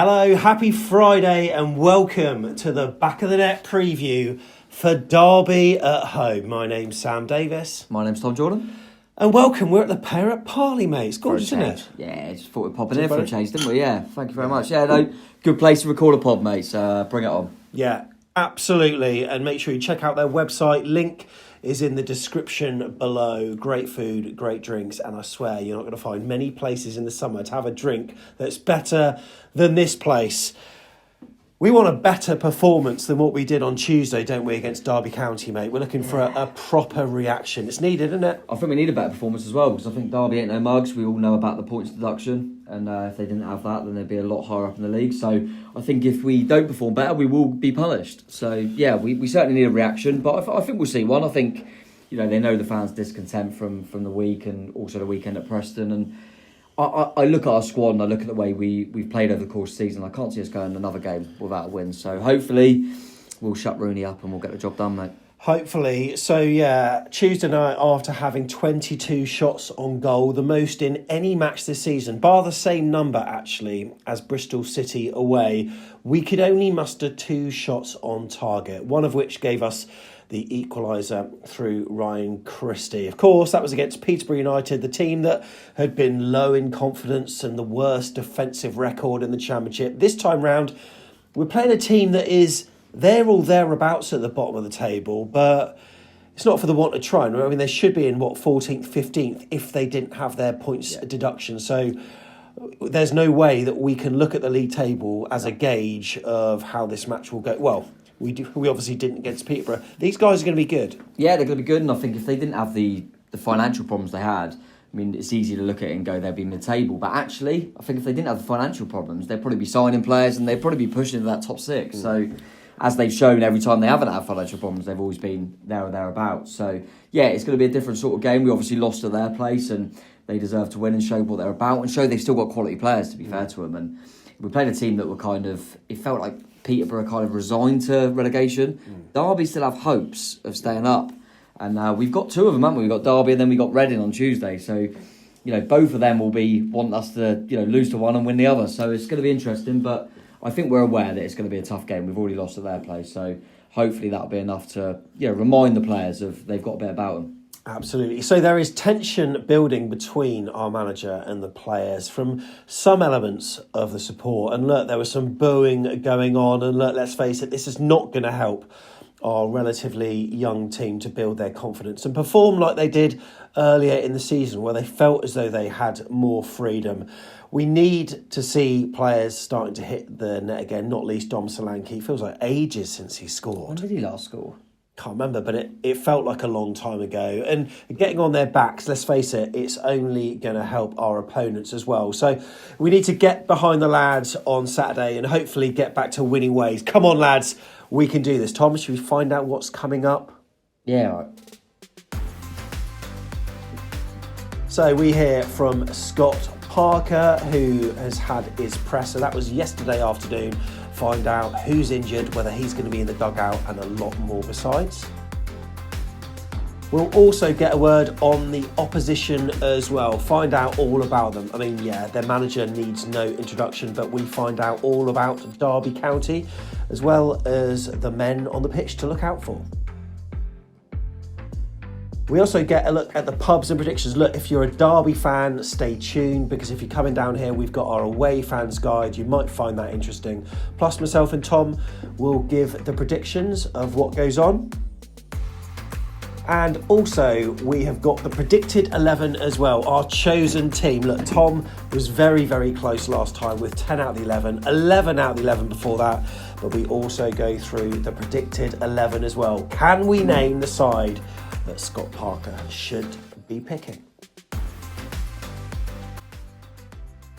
Hello, happy Friday and welcome to the Back of the Net preview for Derby at home. My name's Sam Davis. My name's Tom Jordan. And welcome, we're at the Pear at Parley, mate. It's gorgeous, isn't it? Yeah, just thought we'd pop in here for a change, didn't we? Yeah, thank you very much. Yeah, no, good place to record a pod, mate, so bring it on. Yeah, absolutely. And make sure you check out their website. Link is in the description below. Great food, great drinks, and I swear you're not going to find many places in the summer to have a drink that's better than this place. We want a better performance than what we did on Tuesday, don't we, against Derby County, mate? We're looking for a proper reaction. It's needed, isn't it? I think we need a better performance as well, because I think Derby ain't no mugs. We all know about the points deduction, and if they didn't have that, then they'd be a lot higher up in the league. So I think if we don't perform better, we will be punished. So, yeah, we certainly need a reaction, but I think we'll see one. I think, you know, they know the fans' discontent from the week and also the weekend at Preston, and I look at our squad and I look at the way we've played over the course of the season. I can't see us going another game without a win. So hopefully we'll shut Rooney up and we'll get the job done, mate. Hopefully. So, yeah, Tuesday night after having 22 shots on goal, the most in any match this season, bar the same number, actually, as Bristol City away, we could only muster 2 shots on target, one of which gave us the equaliser through Ryan Christie. Of course, that was against Peterborough United, the team that had been low in confidence and the worst defensive record in the Championship. This time round, we're playing a team that is there or thereabouts at the bottom of the table, but it's not for the want of trying. I mean, they should be in, 14th, 15th, if they didn't have their points deduction. So there's no way that we can look at the league table as a gauge of how this match will go. Well, we obviously didn't against Peterborough. These guys are going to be good. Yeah, they're going to be good, and I think if they didn't have the financial problems they had, I mean, it's easy to look at it and go, they'd be mid-table. But actually, I think if they didn't have the financial problems, they'd probably be signing players and they'd probably be pushing into that top 6. So, as they've shown every time they haven't had financial problems, they've always been there or thereabouts. So, yeah, it's going to be a different sort of game. We obviously lost at their place and they deserve to win and show what they're about and show they've still got quality players, to be fair to them. And we played a team that were kind of, it felt like Peterborough kind of resigned to relegation. Derby still have hopes of staying up. And we've got 2 of them, haven't we? We've got Derby and then we've got Reading on Tuesday. So, you know, both of them will want us to, you know, lose to one and win the other. So it's going to be interesting. But I think we're aware that it's going to be a tough game. We've already lost at their place. So hopefully that'll be enough to, you know, remind the players of they've got a bit about them. Absolutely. So there is tension building between our manager and the players from some elements of the support. And look, there was some booing going on. And look, let's face it, this is not going to help our relatively young team to build their confidence and perform like they did earlier in the season, where they felt as though they had more freedom. We need to see players starting to hit the net again, not least Dom Solanke. It feels like ages since he scored. When did he last score? Can't remember, but it felt like a long time ago. And getting on their backs, let's face it, it's only going to help our opponents as well. So we need to get behind the lads on Saturday and hopefully get back to winning ways. Come on, lads, we can do this. Tom, should we find out what's coming up? Yeah, all right. So we hear from Scott Parker, who has had his presser. That was yesterday afternoon. Find out who's injured, whether he's going to be in the dugout, and a lot more besides. We'll also get a word on the opposition as well. Find out all about them. I mean, yeah, their manager needs no introduction, but we find out all about Derby County, as well as the men on the pitch to look out for. We also get a look at the pubs and predictions. Look, if you're a Derby fan, stay tuned, because if you're coming down here, we've got our away fans guide. You might find that interesting. Plus, myself and Tom will give the predictions of what goes on. And also, we have got the predicted 11 as well, our chosen team. Look, Tom was very, very close last time with 10 out of the 11, 11 out of the 11 before that. But we also go through the predicted 11 as well. Can we name the side that Scott Parker should be picking?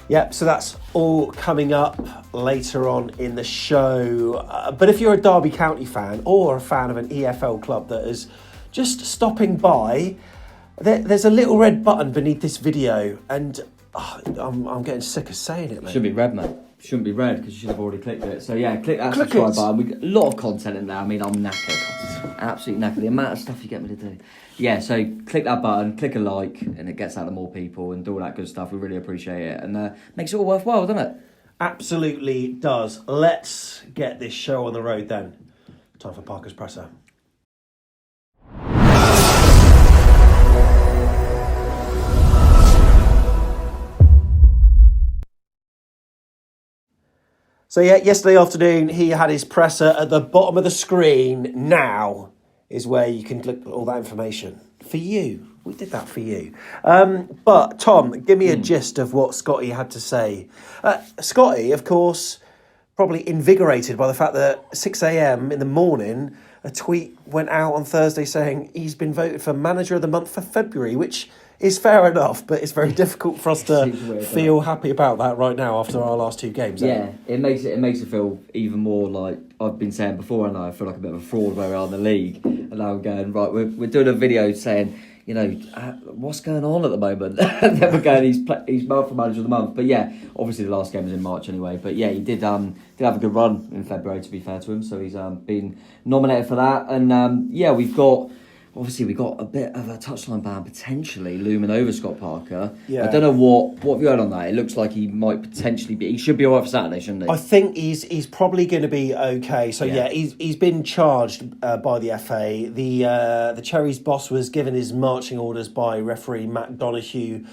Yep, so that's all coming up later on in the show. But if you're a Derby County fan or a fan of an EFL club that is just stopping by, there's a little red button beneath this video, and I'm getting sick of saying it, mate. Should be red, mate. Shouldn't be red because you should have already clicked it. So yeah, click that subscribe button. We got a lot of content in there. I mean, I'm knackered. Absolutely knackered. The amount of stuff you get me to do. Yeah, so click that button, click a like, and it gets out to more people and do all that good stuff. We really appreciate it. And makes it all worthwhile, doesn't it? Absolutely does. Let's get this show on the road then. Time for Parker's Presser. So yeah, yesterday afternoon he had his presser at the bottom of the screen. Now is where you can look at all that information for you. We did that for you. But Tom, give me a gist of what Scotty had to say. Scotty, of course, probably invigorated by the fact that 6 a.m. in the morning, a tweet went out on Thursday saying he's been voted for Manager of the Month for February, which is fair enough, but it's very difficult for us to feel happy about that right now after our last two games. Yeah, it makes it feel even more like I've been saying before, and I feel like a bit of a fraud where we are in the league. And now I'm going, right, we're doing a video saying, you know, what's going on at the moment? And then we're going, he's for Manager of the Month. But yeah, obviously the last game was in March anyway. But yeah, he did have a good run in February, to be fair to him. So he's been nominated for that. And yeah, we've got a bit of a touchline ban potentially looming over Scott Parker. Yeah. I don't know what have you heard on that? It looks like he might potentially be. He should be all right for Saturday, shouldn't he? I think he's probably going to be okay. So yeah, he's been charged by the FA. The Cherries boss was given his marching orders by referee Matt Donoghue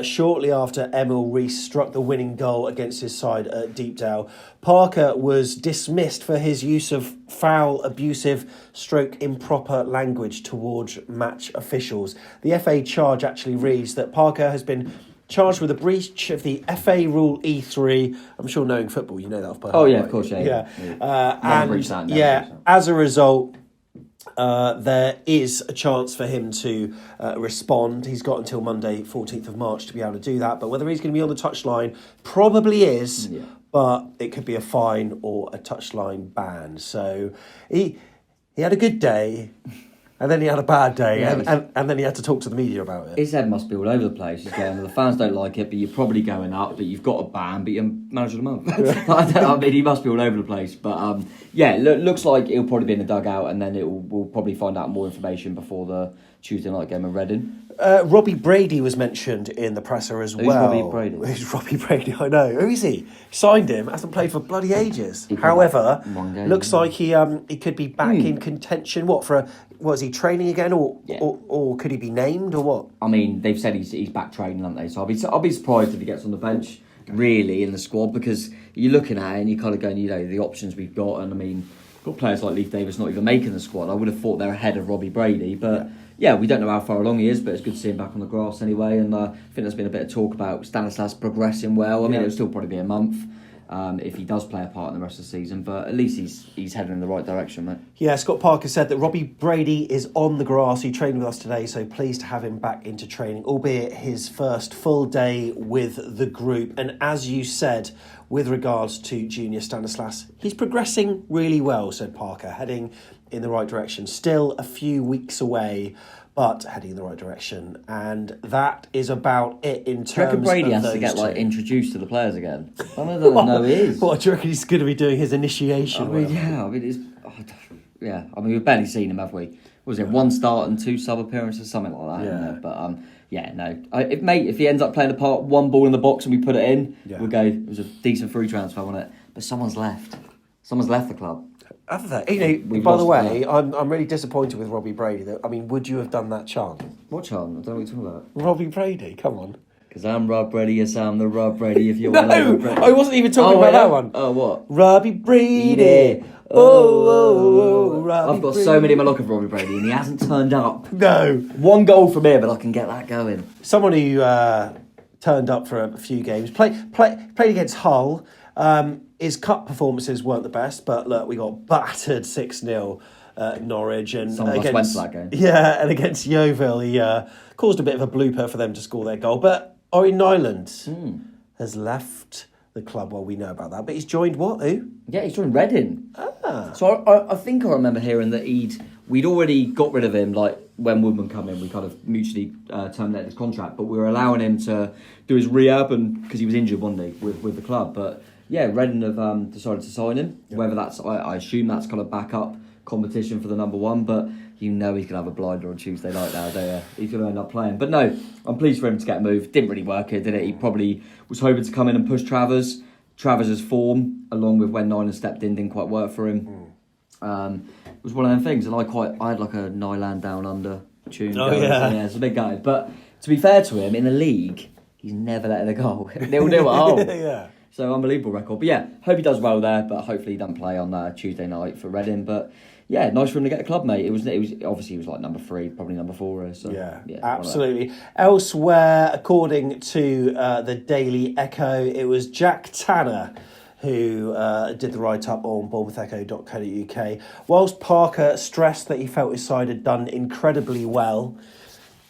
shortly after Emil Rees struck the winning goal against his side at Deepdale. Parker was dismissed for his use of foul, abusive, improper language towards match officials. The FA charge actually reads that Parker has been charged with a breach of the FA Rule E3. I'm sure knowing football, you know that off by heart. Oh yeah, of course, yeah. As a result, there is a chance for him to respond. He's got until Monday, 14th of March, to be able to do that. But whether he's going to be on the touchline, probably is. Yeah. But it could be a fine or a touchline ban. So he had a good day, and then he had a bad day, and then he had to talk to the media about it. His head must be all over the place. He's going, the fans don't like it, but you're probably going up, but you've got a ban, but you're Manager of the Month. I mean, he must be all over the place. But yeah, looks like he'll probably be in the dugout, and then we'll probably find out more information before the Tuesday night game of Reading. Robbie Brady was mentioned in the presser as well. Who's Robbie Brady? Who's Robbie Brady? I know. Who is he? Signed him. Hasn't played for bloody ages. However, looks like he could be back in contention. Was he training again, or could he be named, or what? I mean, they've said he's back training, haven't they? So I'll be surprised if he gets on the bench really in the squad, because you're looking at it and you're kind of going, you know, the options we've got, and I mean, we've got players like Leif Davis not even making the squad. I would have thought they're ahead of Robbie Brady, but. Yeah, we don't know how far along he is, but it's good to see him back on the grass anyway. And I think there's been a bit of talk about Stanislas progressing well. I mean, it'll still probably be a month if he does play a part in the rest of the season, but at least he's heading in the right direction, mate. Yeah, Scott Parker said that Robbie Brady is on the grass. He trained with us today, so pleased to have him back into training, albeit his first full day with the group. And as you said, with regards to Junior Stanislas, he's progressing really well, said Parker, heading in the right direction. Still a few weeks away, but heading in the right direction. And that is about it in terms of those two. Brady has to get introduced to the players again. I don't know he is. What, do you reckon he's going to be doing his initiation? We've barely seen him, have we? Was it one start and 2 sub appearances, something like that? Yeah. But if he ends up playing a part, one ball in the box and we put it in, we'll go. It was a decent free transfer, wasn't it? But someone's left. Someone's left the club. Other than that, by the way, I'm really disappointed with Robbie Brady. Would you have done that chant? What chant? I don't know what you're talking about. Robbie Brady, come on. Because I'm Rob Brady, yes, I'm the Rob Brady. If you're I wasn't even talking about that one. Oh, what? Robbie Brady. Oh, Robbie I've got so many in my locker of Robbie Brady, and he hasn't turned up. No. 1 goal from here, but I can get that going. Someone who turned up for a few games, played against Hull. His cup performances weren't the best, but look, we got battered 6-0 at Norwich. And someone else went to that game. Yeah, and against Yeovil, he caused a bit of a blooper for them to score their goal. But Ori Nyland has left the club. Well, we know about that. But he's joined what? Who? Yeah, he's joined Reading. So I think I remember hearing that we'd already got rid of him, like when Woodman come in, we kind of mutually terminated his contract, but we were allowing him to do his rehab, and because he was injured one day with the club. But yeah, Reading have decided to sign him. Yep. Whether that's, I assume that's kind of backup competition for the number 1, but you know he's going to have a blinder on Tuesday night now, don't you? He's going to end up playing. But no, I'm pleased for him to get a move. Didn't really work here, did it? He probably was hoping to come in and push Travers. Travis's form, along with when Nyland stepped in, didn't quite work for him. It was one of them things, and I had like a Nyland Down Under tune. Oh, going, yeah. so yeah, it's a big guy. But to be fair to him, in the league, he's never let it go. 0-0 at home. Yeah. So unbelievable record. But yeah, hope he does well there. But hopefully he doesn't play on Tuesday night for Reading. But yeah, nice for him to get a club, mate. It was obviously he was like number 3, probably number 4. So Yeah, absolutely. Elsewhere, according to the Daily Echo, it was Jack Tanner who did the write-up on bournemouthecho.co.uk. Whilst Parker stressed that he felt his side had done incredibly well,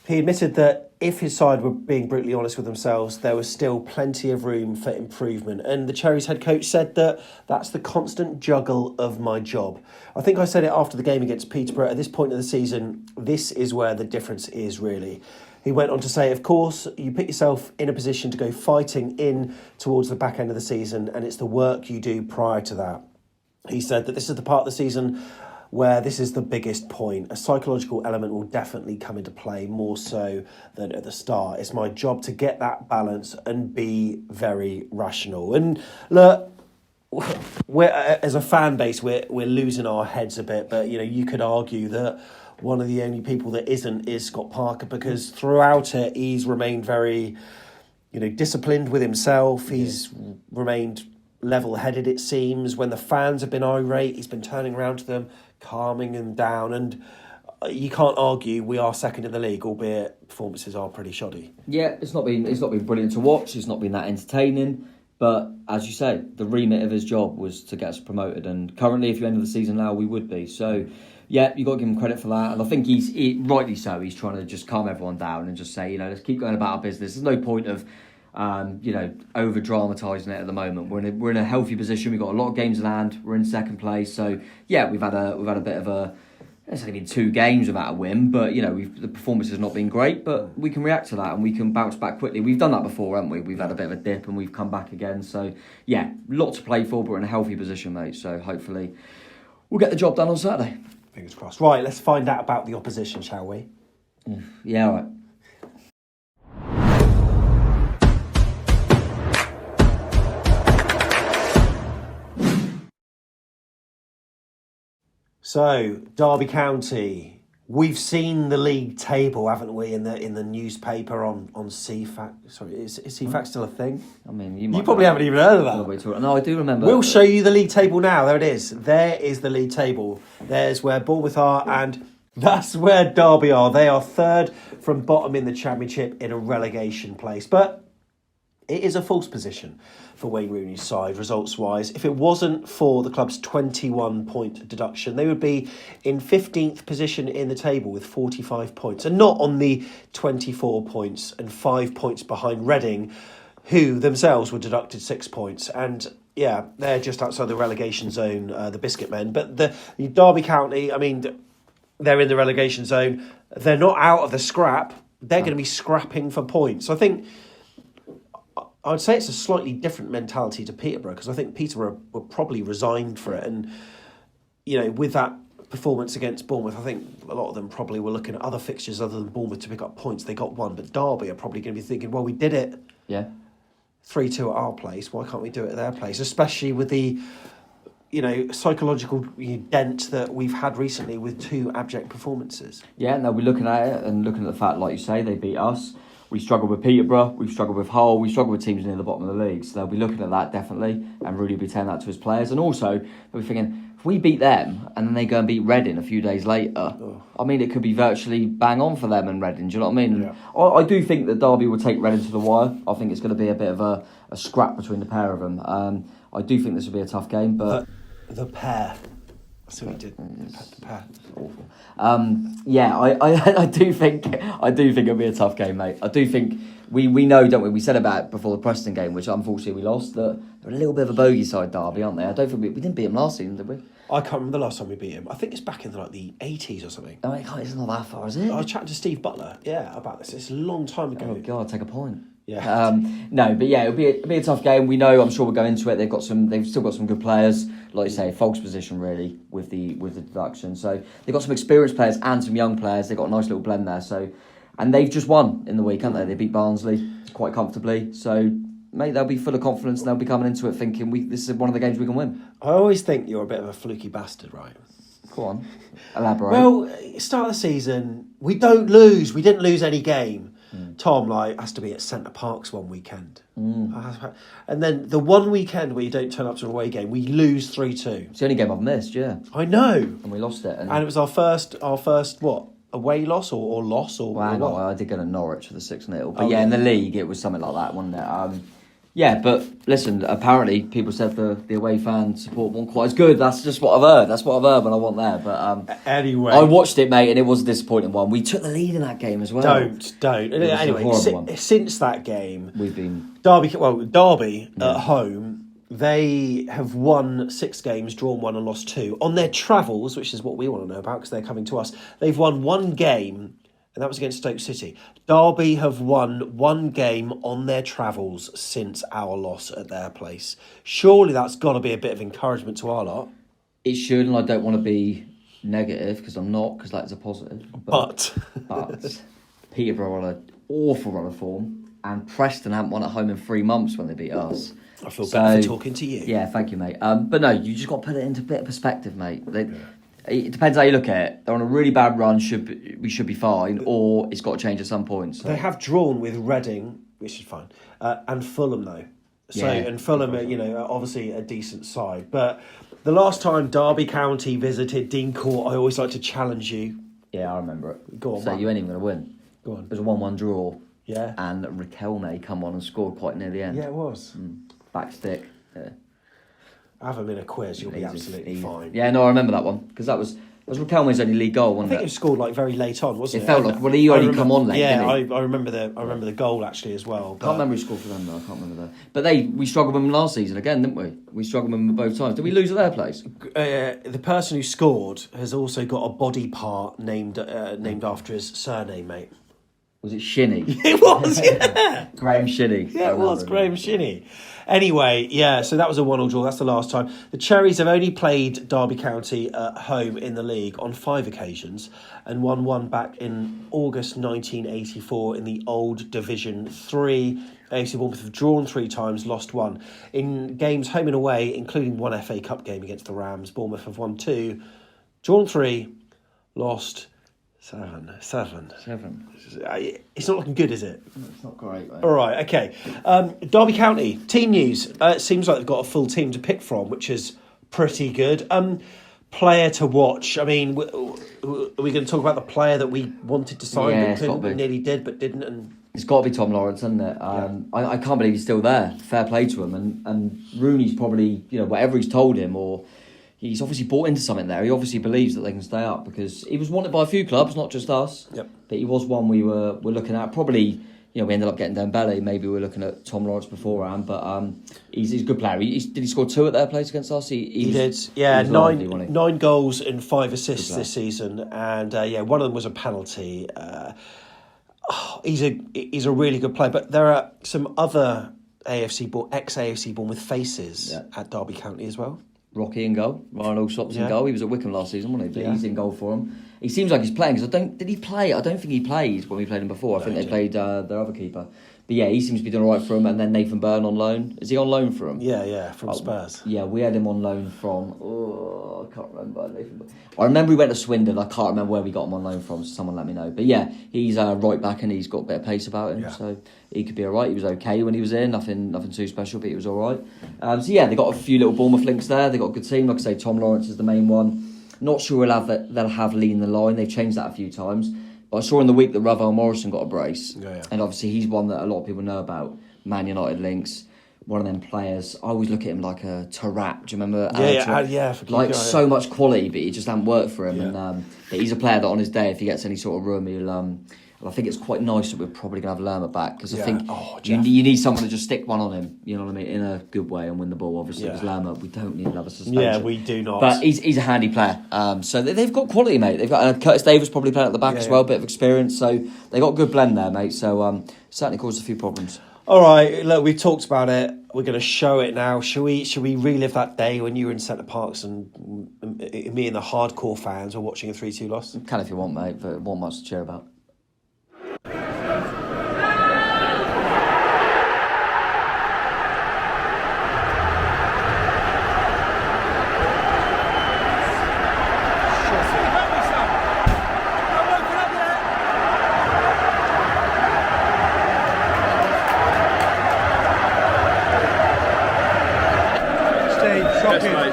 he admitted that if his side were being brutally honest with themselves, there was still plenty of room for improvement. And the Cherries head coach said that that's the constant juggle of my job. I think I said it after the game against Peterborough. At this point of the season, this is where the difference is, really. He went on to say, of course, you put yourself in a position to go fighting in towards the back end of the season, and it's the work you do prior to that. He said that this is the part of the season where this is the biggest point. A psychological element will definitely come into play more so than at the start. It's my job to get that balance and be very rational. And look, as a fan base, we're losing our heads a bit, but you could argue that one of the only people that isn't is Scott Parker, because throughout it he's remained very, disciplined with himself. He's remained level-headed, it seems. When the fans have been irate, he's been turning around to them, calming them down, and you can't argue we are second in the league, albeit performances are pretty shoddy. Yeah, it's not been brilliant to watch. It's not been that entertaining. But as you say, the remit of his job was to get us promoted, and currently, if you end the season now, we would be. So, yeah, you got to give him credit for that, and I think rightly so. He's trying to just calm everyone down and just say, let's keep going about our business. There's no point of over dramatising it at the moment. We're in a healthy position. We've got a lot of games in hand. We're in second place, so yeah, we've had a bit of a. It's only been 2 games without a win, but the performance has not been great. But we can react to that and we can bounce back quickly. We've done that before, haven't we? We've had a bit of a dip and we've come back again. So yeah, lot to play for, but we're in a healthy position, mate. So hopefully we'll get the job done on Saturday. Fingers crossed. Right, let's find out about the opposition, shall we? Yeah, all right. So, Derby County, we've seen the league table, haven't we, in the newspaper on CFAX. Sorry, is CFAX still a thing? I mean, you probably haven't even heard of that. No, I do remember. We'll show you the league table now. There it is. There is the league table. There's where Bournemouth are, and that's where Derby are. They are third from bottom in the Championship in a relegation place. But it is a false position for Wayne Rooney's side, results-wise. If it wasn't for the club's 21-point deduction, they would be in 15th position in the table with 45 points, and not on the 24 points and 5 points behind Reading, who themselves were deducted 6 points. And yeah, they're just outside the relegation zone, the Biscuit Men. But the Derby County, I mean, they're in the relegation zone. They're not out of the scrap. They're going to be scrapping for points. I think I would say it's a slightly different mentality to Peterborough, because I think Peterborough were probably resigned for it. And, with that performance against Bournemouth, I think a lot of them probably were looking at other fixtures other than Bournemouth to pick up points. They got one, but Derby are probably going to be thinking, well, we did it 3-2 at our place. Why can't we do it at their place? Especially with the, psychological dent that we've had recently with 2 abject performances. Yeah, and they'll be looking at it and looking at the fact, like you say, they beat us. We struggled with Peterborough, we've struggled with Hull, we struggled with teams near the bottom of the league. So they'll be looking at that definitely, and Rooney will be telling that to his players. And also, they'll be thinking, if we beat them and then they go and beat Reading a few days later, I mean, it could be virtually bang on for them and Reading, do you know what I mean? Yeah. I do think that Derby will take Reading to the wire. I think it's going to be a bit of a scrap between the pair of them. I do think this will be a tough game, but The Pear. That's what he did. The Pear. Awful. I do think it'll be a tough game, mate. I do think we know, don't we? We said about it before the Preston game, which unfortunately we lost. That they're a little bit of a bogey side, Derby, aren't they? I don't think we didn't beat them last season, did we? I can't remember the last time we beat him. I think it's back in the 80s or something. Oh, it's not that far, is it? I was chatting to Steve Butler, about this. It's a long time ago. Oh God, take a point. Yeah. No, but yeah, it'll be a tough game. We know. I'm sure we'll go into it. They've still got some good players, like you say, false position really with the deduction. So they've got some experienced players and some young players. They've got a nice little blend there. So, and they've just won in the week, haven't they? They beat Barnsley quite comfortably. So mate, they'll be full of confidence and they'll be coming into it thinking this is one of the games we can win. I always think you're a bit of a fluky bastard, right? Go on, elaborate. Well, start of the season, we don't lose. We didn't lose any game. Tom, has to be at Centre Parks one weekend. And then the one weekend where you don't turn up to an away game, we lose 3-2. It's the only game I've missed, yeah. I know. And we lost it. And it was our first what? Away loss or loss or well, what? I did go to Norwich for the 6-0. But in the league it was something like that, wasn't it? Yeah, but listen, apparently people said the away fan support wasn't quite as good. That's just what I've heard. That's what I've heard when I wasn't there. But anyway, I watched it, mate, and it was a disappointing one. We took the lead in that game as well. Don't. Anyway, since that game, we've been Derby at home. They have won 6 games, drawn 1 and lost 2. On their travels, which is what we want to know about because they're coming to us, they've won 1 game, and that was against Stoke City. Derby have won 1 game on their travels since our loss at their place. Surely that's got to be a bit of encouragement to our lot. It should, and I don't want to be negative because I'm not, because that's a positive. But Peterborough on an awful run of form, and Preston haven't won at home in 3 months when they beat us. I feel better for talking to you. Yeah, thank you, mate. But no, you just got to put it into a bit of perspective, mate. It depends how you look at it. They're on a really bad run. We should be fine, or it's got to change at some point. So. They have drawn with Reading, which is fine, and Fulham though. So and Fulham are obviously a decent side. But the last time Derby County visited Dean Court, I always like to challenge you. Yeah, I remember it. Go on. So you ain't even going to win. Go on. It was a 1-1 draw. Yeah. And Riquelme come on and scored quite near the end. Yeah, it was. Back stick. Yeah. Have him in a quiz, you'll be absolutely fine. Yeah, no, I remember that one because that was Riquelme's only league goal, wasn't it? I think it was scored very late on, wasn't it? It felt like he only come on late. Yeah, didn't he? I remember the goal actually as well. Can't remember who scored for them though. I can't remember that. But we struggled with them last season again, didn't we? We struggled with them both times. Did we lose at their place? The person who scored has also got a body part named after his surname, mate. Was it Shinnie? It was, yeah. Graham Shinnie. Yeah, it was Graham Shinnie. Anyway, yeah, so that was a 1-1 draw. That's the last time. The Cherries have only played Derby County at home in the league on 5 occasions and won 1 back in August 1984 in the old Division 3. AFC Bournemouth have drawn 3 times, lost 1. In games home and away, including 1 FA Cup game against the Rams, Bournemouth have won 2, drawn 3, lost 7. It's not looking good, is it? It's not great, mate. All right, okay. Derby County, team news. It seems like they've got a full team to pick from, which is pretty good. Player to watch. I mean, are we going to talk about the player that we wanted to sign but couldn't, but nearly did but didn't? And it's got to be Tom Lawrence, isn't it? I can't believe he's still there. Fair play to him. And Rooney's probably, whatever he's told him or... He's obviously bought into something there. He obviously believes that they can stay up because he was wanted by a few clubs, not just us. Yep. But he was one we were looking at. Probably, we ended up getting Dembele. Maybe we were looking at Tom Lawrence beforehand. But he's a good player. Did he score 2 at their place against us? He did. Yeah, he was 9 goals and 5 assists this season. And one of them was a penalty. He's a really good player. But there are some other ex-AFC Bournemouth faces at Derby County as well. Rocky in goal, Ryan Allsop's in goal. He was at Wickham last season, wasn't he? But he's in goal for him. He seems like he's playing because did he play? I don't think he played when we played him before. I think they played their other keeper. But yeah, he seems to be doing all right for him. And then Nathan Byrne on loan. Is he on loan for him? Yeah, from Spurs. Yeah, we had him on loan from. I can't remember. Nathan Byrne. I remember he went to Swindon. I can't remember where we got him on loan from. So someone let me know. But yeah, he's right back and he's got a bit of pace about him. Yeah. So he could be all right. He was okay when he was in. Nothing too special, but he was all right. They got a few little Bournemouth links there. They got a good team. Like I say, Tom Lawrence is the main one. Not sure they'll have Lee in the line. They've changed that a few times. But I saw in the week that Ravel Morrison got a brace. Yeah. And obviously he's one that a lot of people know about. Man United links. One of them players. I always look at him like a Tarat. Do you remember? Like so much quality, but it just hasn't worked for him. Yeah. And he's a player that on his day, if he gets any sort of room, he'll... I think it's quite nice that we're probably going to have Lerma back because I think you need someone to just stick one on him, you know what I mean, in a good way and win the ball. Obviously, because Lerma, we don't need another suspension. Yeah, we do not. But he's a handy player. So they've got quality, mate. They've got Curtis Davis probably playing at the back as well, a bit of experience. So they got a good blend there, mate. So certainly caused a few problems. All right, look, we've talked about it. We're going to show it now. Should we relive that day when you were in Centre Parks and me and the hardcore fans were watching a 3-2 loss? Can if you want, mate, but not much to cheer about.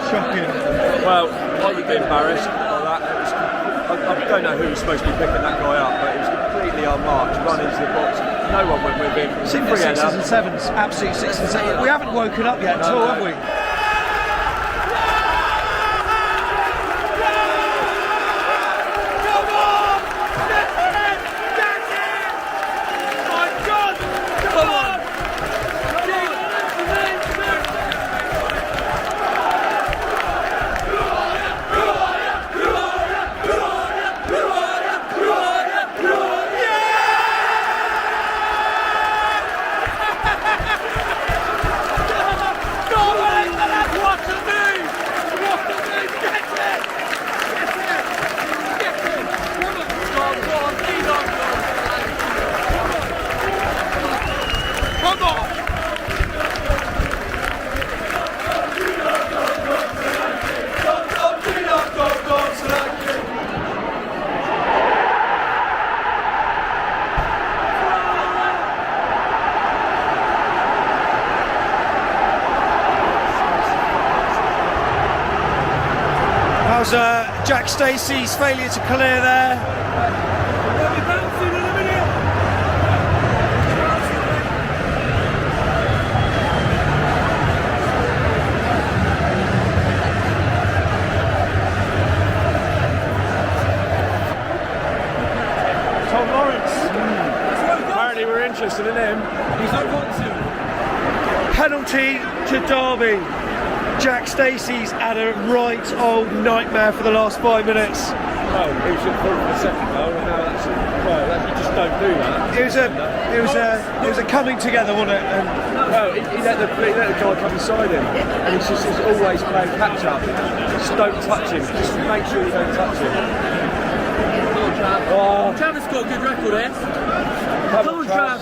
Shocking. Well, I would be embarrassed by that. I don't know who was supposed to be picking that guy up, but it was completely unmarked. Run into the box. No one went with him. Single sixes and sevens, absolute 6 and 7. We haven't woken up yet at all, have we? How's Jack Stacey's failure to clear there? Tom Lawrence. Apparently we're interested in him. He's not want to. Penalty to Derby. Jack Stacey's had a right old nightmare for the last 5 minutes. Well, he should have pulled for the second goal, and now you just don't do that. It was a coming together, wasn't it? And Well, he let the guy come inside him, and he's always playing catch up. Just don't touch him. Just make sure you don't touch him. Oh, Travis got a good record here. come on, Trav.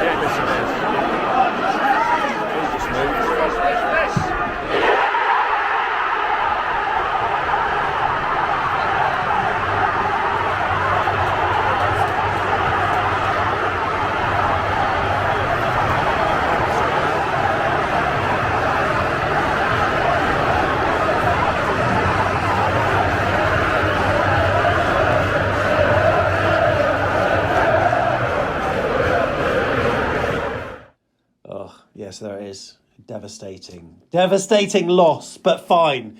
Yeah, listen, man. He just moved. Yes, there it is. Devastating loss, but fine.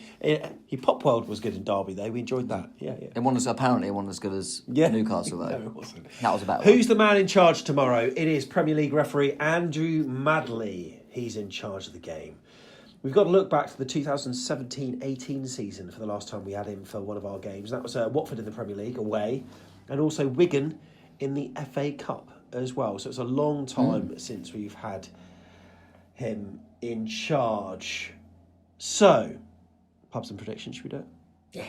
Pop World was good in Derby, though. We enjoyed that. Yeah. It wasn't as good as Newcastle, though. No, it wasn't. That was a better Who's the man in charge tomorrow? It is Premier League referee Andrew Madley. He's in charge of the game. We've got to look back to the 2017-18 season for the last time we had him for one of our games. That was Watford in the Premier League away, and also Wigan in the FA Cup as well. So it's a long time since we've had him in charge. So, pubs and predictions, should we do it? Yeah.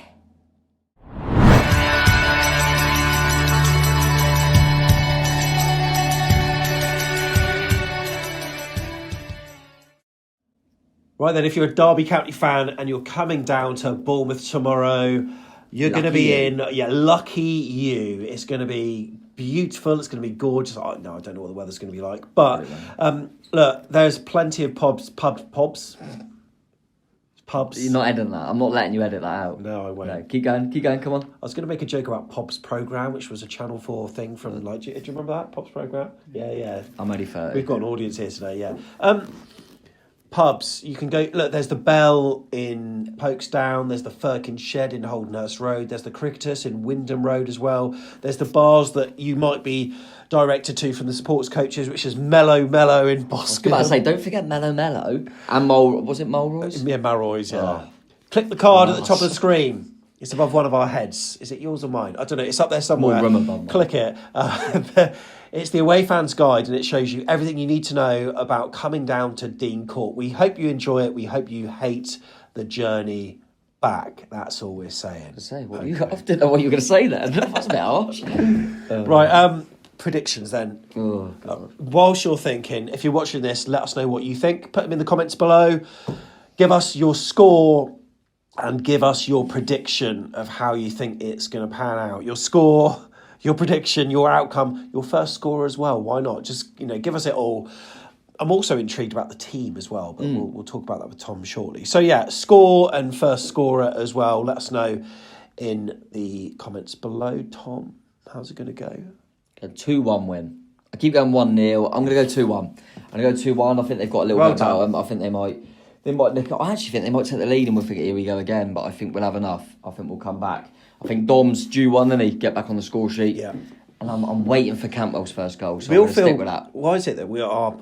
Right then, if you're a Derby County fan and you're coming down to Bournemouth tomorrow, you're going to be in. Yeah, lucky you. It's going to be beautiful. It's going to be gorgeous. I don't know what the weather's going to be like. But look, there's plenty of pubs. You're not editing that. I'm not letting you edit that out. No, I won't. No, keep going, come on. I was going to make a joke about Pop's Programme, which was a Channel 4 thing from, do you remember that, Pop's Programme? Yeah. I'm only 30. We've got an audience here today, yeah. Pubs, you can go, look, there's the Bell in Folkestone, there's the Firkin Shed in Holdenhurst Road, there's the Cricketers in Wyndham Road as well, there's the bars that you might be directed to from the sports coaches, which is Mellow in Boscombe. I was about to say, don't forget Mellow. And was it Mulroy's? Yeah, Mulroy's, yeah. Oh. Click the card at the top of the screen. It's above one of our heads. Is it yours or mine? I don't know. It's up there somewhere. More room above mine. Click it. It's the Away Fans Guide, and it shows you everything you need to know about coming down to Dean Court. We hope you enjoy it. We hope you hate the journey back. That's all we're saying. I didn't know what you were going to say then. That's a bit harsh. Right, predictions then. Oh, God. Whilst you're thinking, if you're watching this, let us know what you think. Put them in the comments below. Give us your score and give us your prediction of how you think it's going to pan out. Your score, your prediction, your outcome, your first score as well. Why not? Just, give us it all. I'm also intrigued about the team as well, but we'll talk about that with Tom shortly. So yeah, score and first scorer as well. Let us know in the comments below. Tom, how's it going to go? A 2-1 win. I keep going 1-0. I'm going to go 2-1. I'm going to go 2-1. I think they've got a little bit about them. I think they might nick it. I actually think they might take the lead and we'll think, here we go again. But I think we'll have enough. I think we'll come back. I think Dom's due one, then he get back on the score sheet. Yeah. And I'm waiting for Campbell's first goal, so We I'm all going to feel. stick with that. Why is it that we are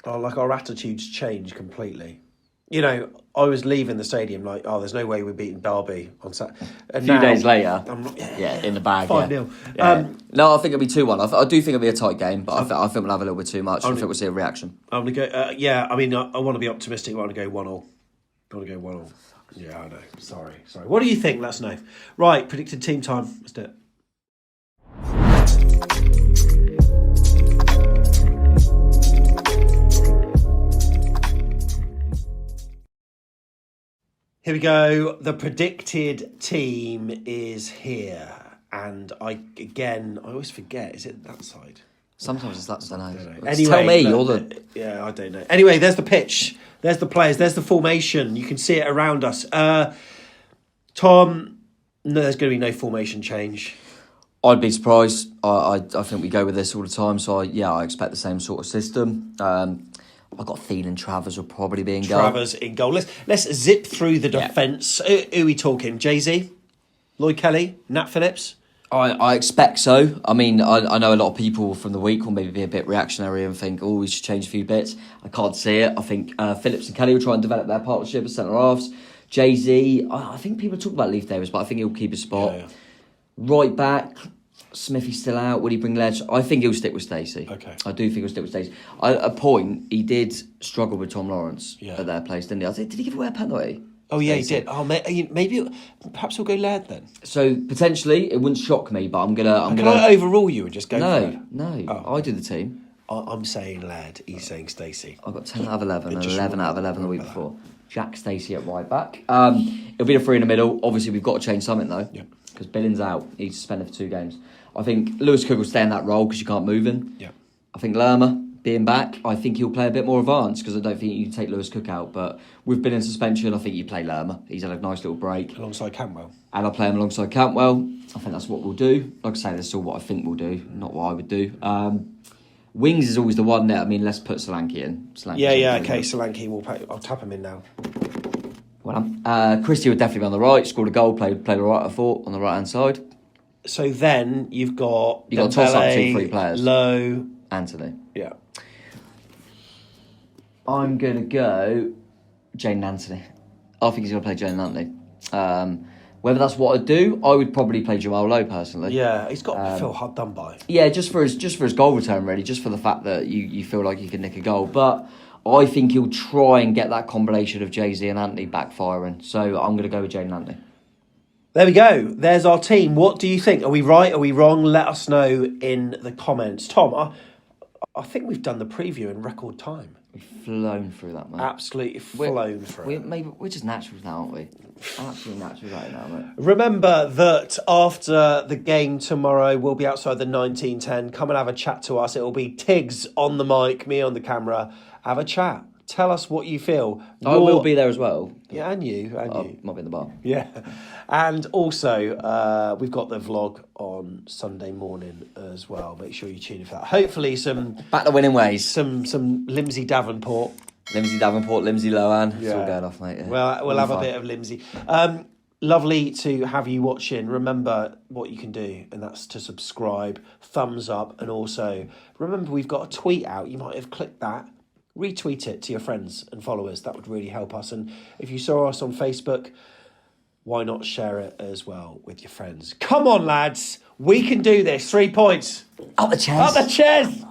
like our attitudes change completely? You know, I was leaving the stadium like, oh, there's no way we're beating Derby on Saturday. A few days later, I'm in the bag. 5-0. Yeah. No, I think it'll be 2-1. I do think it'll be a tight game, but I think we'll have a little bit too much. I think we'll see a reaction. I'm going to go, I mean, I want to be optimistic. I want to go 1-1. I want to go 1-1. Yeah, I know. Sorry. What do you think? Let us know. Right, predicted team time. Let's do it. Here we go. The predicted team is here. And I always forget. Is it that side? Sometimes it's that, I don't know. Anyway, tell me. Yeah, I don't know. Anyway, there's the pitch. There's the players. There's the formation. You can see it around us. Tom, no, there's going to be no formation change. I'd be surprised. I think we go with this all the time. So, I expect the same sort of system. I've got a feeling Travers will probably be in goal. Travers in goal. Let's zip through the defence. Who are we talking? Jay-Z? Lloyd Kelly? Nat Phillips? I expect so. I mean, I know a lot of people from the week will maybe be a bit reactionary and think, we should change a few bits. I can't see it. I think Phillips and Kelly will try and develop their partnership as centre-halves. Jay-Z, I think people talk about Leif Davis, but I think he'll keep his spot. Yeah. Right back, Smithy's still out. Would he bring Ledge? I think he'll stick with Stacey. Okay. I do think he'll stick with Stacey. At a point, he did struggle with Tom Lawrence at their place, didn't he? I think, did he give away a penalty? Oh, yeah, he did. Oh, perhaps we'll go Laird then. So, potentially, it wouldn't shock me, but Can I overrule you and just go for it? No. I do the team. I'm saying Laird. He's saying Stacey. I've got 10 out of 11 and 11 out of 11 the week before. Jack Stacey at right back. It'll be a 3 in the middle. Obviously, we've got to change something, though. Yeah. Because Billings out. He's suspended for 2 games. I think Lewis Cook will stay in that role because you can't move him. Yeah. I think Lerma, being back, I think he'll play a bit more advanced because I don't think you can take Lewis Cook out. But with Bill in suspension, I think you play Lerma. He's had a nice little break. Alongside Cantwell. And I'll play him alongside Cantwell. I think that's what we'll do. Like I say, that's still what I think we'll do, not what I would do. Wings is always the one that, let's put Solanke in. Okay, Solanke, I'll tap him in now. Well, Christie would definitely be on the right, scored a goal, played all right, I thought, on the right-hand side. So then you've got to toss up 2-3 players. Lowe. Anthony. Yeah. I'm going to go Jane Anthony. I think he's going to play Jane Anthony. Whether that's what I'd do, I would probably play Jamal Lowe personally. Yeah, he's got to feel hard done by. Yeah, just for his goal return, really, just for the fact that you feel like you can nick a goal. But I think he'll try and get that combination of Jay-Z and Anthony backfiring. So I'm going to go with Jane Anthony. There we go. There's our team. What do you think? Are we right? Are we wrong? Let us know in the comments. Tom, I think we've done the preview in record time. We've flown through that, mate. Absolutely flown through it. We're just naturals now, aren't we? Absolutely naturals right now, mate. Remember that after the game tomorrow, we'll be outside the 1910. Come and have a chat to us. It'll be Tiggs on the mic, me on the camera. Have a chat. Tell us what you feel. I will be there as well. Yeah, and you. Might be in the bar. Yeah. And also, we've got the vlog on Sunday morning as well. Make sure you tune in for that. Hopefully some... Back the winning ways. Some Limsey Davenport. Limsey Lohan. It's all going off, mate. Yeah. Well, we'll have a bit of Limsey. Lovely to have you watching. Remember what you can do, and that's to subscribe, thumbs up, and also remember we've got a tweet out. You might have clicked that. Retweet it to your friends and followers. That would really help us. And if you saw us on Facebook, why not share it as well with your friends? Come on, lads. We can do this. 3 points. Up the chairs. Up the chairs.